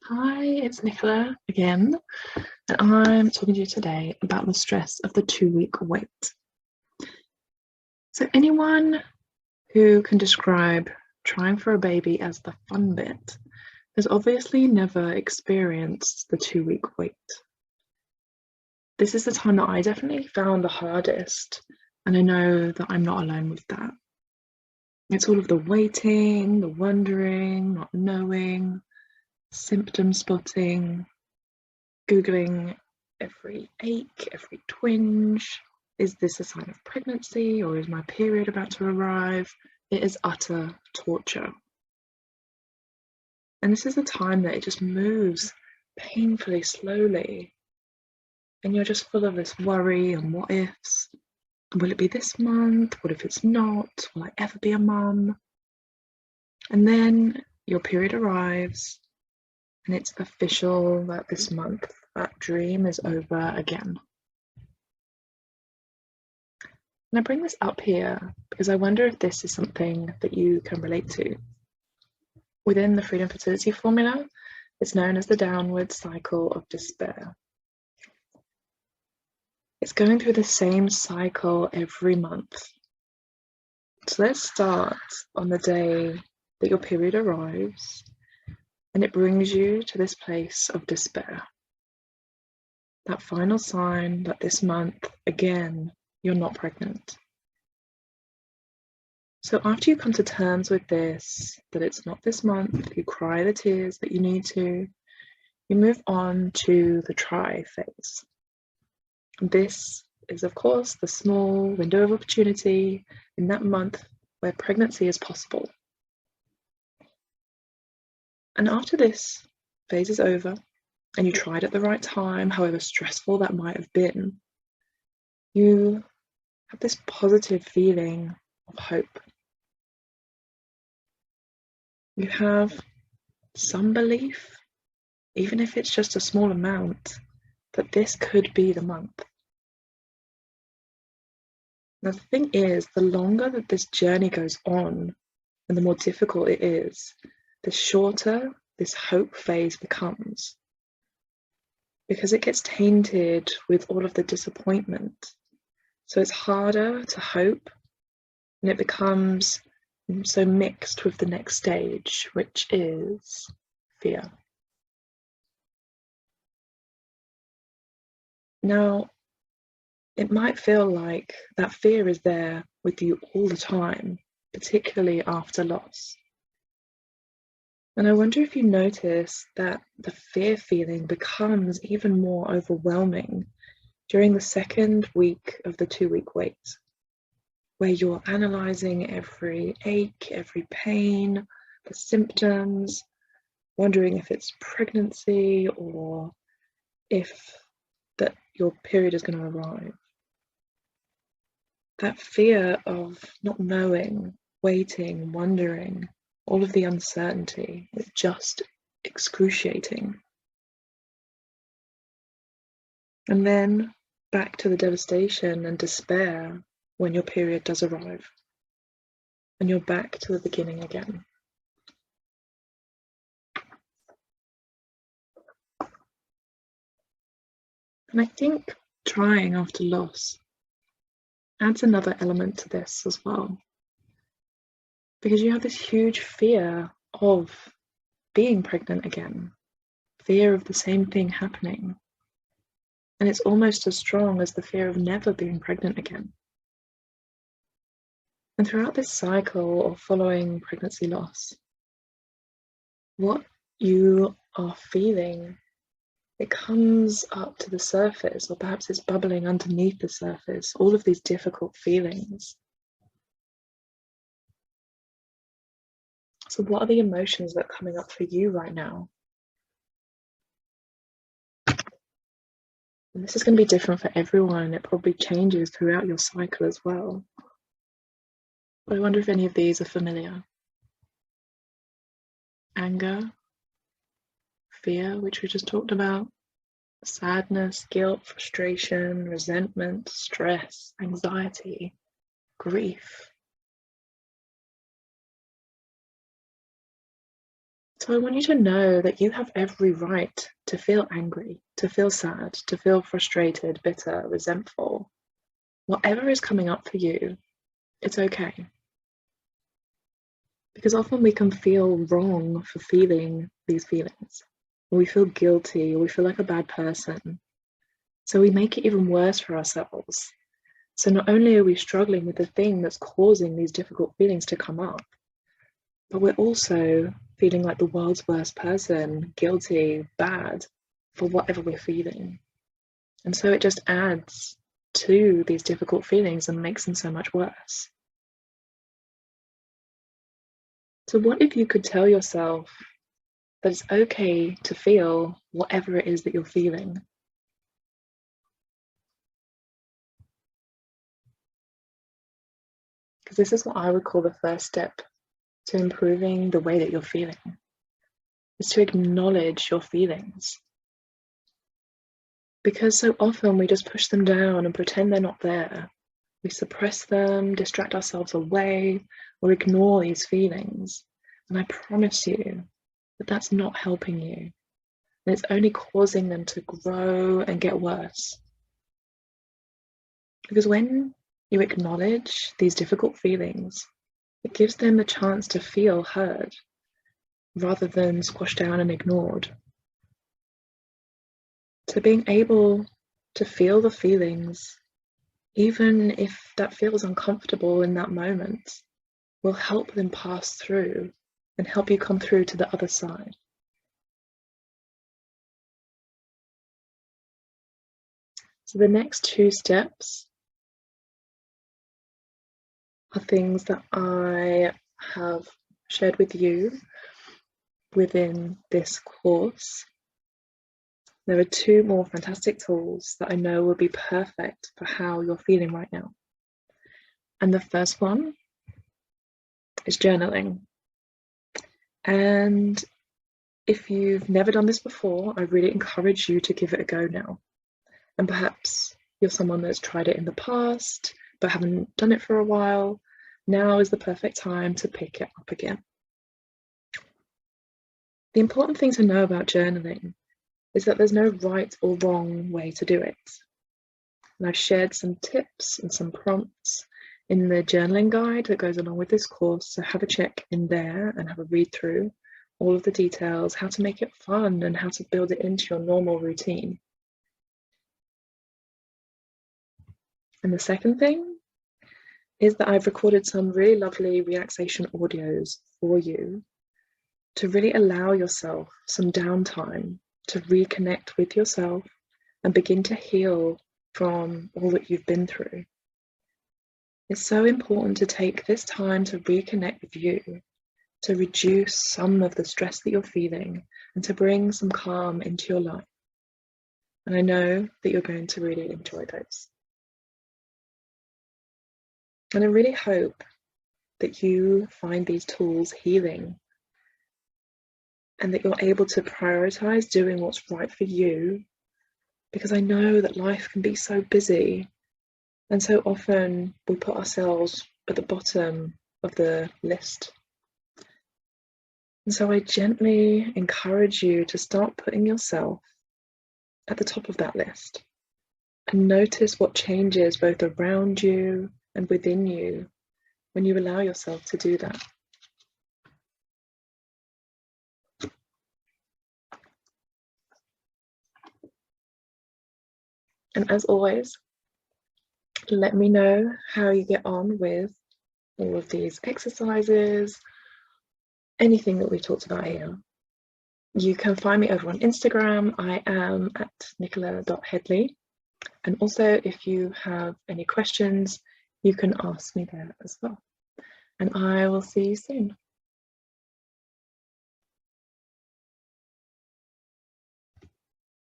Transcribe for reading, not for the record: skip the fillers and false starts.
Hi, it's Nicola again, and I'm talking to you today about the stress of the 2 week wait. So, anyone who can describe trying for a baby as the fun bit has obviously never experienced the 2 week wait. This is the time that I definitely found the hardest, and I know that I'm not alone with that. It's all of the waiting, the wondering, not knowing, symptom spotting, Googling every ache, every twinge. Is this a sign of pregnancy or is my period about to arrive? It is utter torture. And this is the time that it just moves painfully slowly. And you're just full of this worry and what ifs. Will it be this month? What if it's not? Will I ever be a mum? And then your period arrives and it's official that this month that dream is over again. And I bring this up here because I wonder if this is something that you can relate to. Within the Freedom Fertility Formula, it's known as the downward cycle of despair. It's going through the same cycle every month. So let's start on the day that your period arrives and it brings you to this place of despair. That final sign that this month, again, you're not pregnant. So after you come to terms with this, that it's not this month, you cry the tears that you need to, you move on to the try phase. This is, of course, the small window of opportunity in that month where pregnancy is possible. And after this phase is over, and you tried at the right time, however stressful that might have been, you have this positive feeling of hope. You have some belief, even if it's just a small amount, that this could be the month. Now, the thing is, the longer that this journey goes on and the more difficult it is, the shorter this hope phase becomes because it gets tainted with all of the disappointment. So it's harder to hope and it becomes so mixed with the next stage, which is fear. Now, it might feel like that fear is there with you all the time, particularly after loss. And I wonder if you notice that the fear feeling becomes even more overwhelming during the second week of the 2 week wait, where you're analysing every ache, every pain, the symptoms, wondering if it's pregnancy or if that your period is going to arrive. That fear of not knowing, waiting, wondering, all of the uncertainty, it's just excruciating. And then back to the devastation and despair when your period does arrive. And you're back to the beginning again. And I think trying after loss adds another element to this as well. Because you have this huge fear of being pregnant again, fear of the same thing happening. And it's almost as strong as the fear of never being pregnant again. And throughout this cycle of following pregnancy loss, what you are feeling, it comes up to the surface, or perhaps it's bubbling underneath the surface, all of these difficult feelings. So what are the emotions that are coming up for you right now? And this is going to be different for everyone. It probably changes throughout your cycle as well. But I wonder if any of these are familiar. Anger, fear, which we just talked about, sadness, guilt, frustration, resentment, stress, anxiety, grief. So I want you to know that you have every right to feel angry, to feel sad, to feel frustrated, bitter, resentful. Whatever is coming up for you, it's okay. Because often we can feel wrong for feeling these feelings, or we feel guilty, or we feel like a bad person. So we make it even worse for ourselves. So not only are we struggling with the thing that's causing these difficult feelings to come up, but we're also feeling like the world's worst person, guilty, bad for whatever we're feeling. And so it just adds to these difficult feelings and makes them so much worse. So what if you could tell yourself that it's okay to feel whatever it is that you're feeling? Because this is what I would call the first step to improving the way that you're feeling, is to acknowledge your feelings. Because so often we just push them down and pretend they're not there. We suppress them, distract ourselves away, or ignore these feelings. And I promise you that that's not helping you. And it's only causing them to grow and get worse. Because when you acknowledge these difficult feelings, it gives them a chance to feel heard rather than squashed down and ignored. So being able to feel the feelings, even if that feels uncomfortable in that moment, will help them pass through and help you come through to the other side. So the next two steps are things that I have shared with you within this course. There are two more fantastic tools that I know will be perfect for how you're feeling right now. And the first one is journaling. And if you've never done this before, I really encourage you to give it a go now. And perhaps you're someone that's tried it in the past, but haven't done it for a while. Now is the perfect time to pick it up again. The important thing to know about journaling is that there's no right or wrong way to do it. And I've shared some tips and some prompts in the journaling guide that goes along with this course, so have a check in there and have a read through all of the details, how to make it fun and how to build it into your normal routine. And the second thing is that I've recorded some really lovely relaxation audios for you to really allow yourself some downtime to reconnect with yourself and begin to heal from all that you've been through. It's so important to take this time to reconnect with you, to reduce some of the stress that you're feeling and to bring some calm into your life. And I know that you're going to really enjoy those. And I really hope that you find these tools healing and that you're able to prioritize doing what's right for you, because I know that life can be so busy and so often we put ourselves at the bottom of the list. And so I gently encourage you to start putting yourself at the top of that list and notice what changes both around you and within you when you allow yourself to do that. And as always, let me know how you get on with all of these exercises, anything that we talked about here. You can find me over on Instagram. I am at nicola.headley. And also, if you have any questions, you can ask me there as well. And I will see you soon.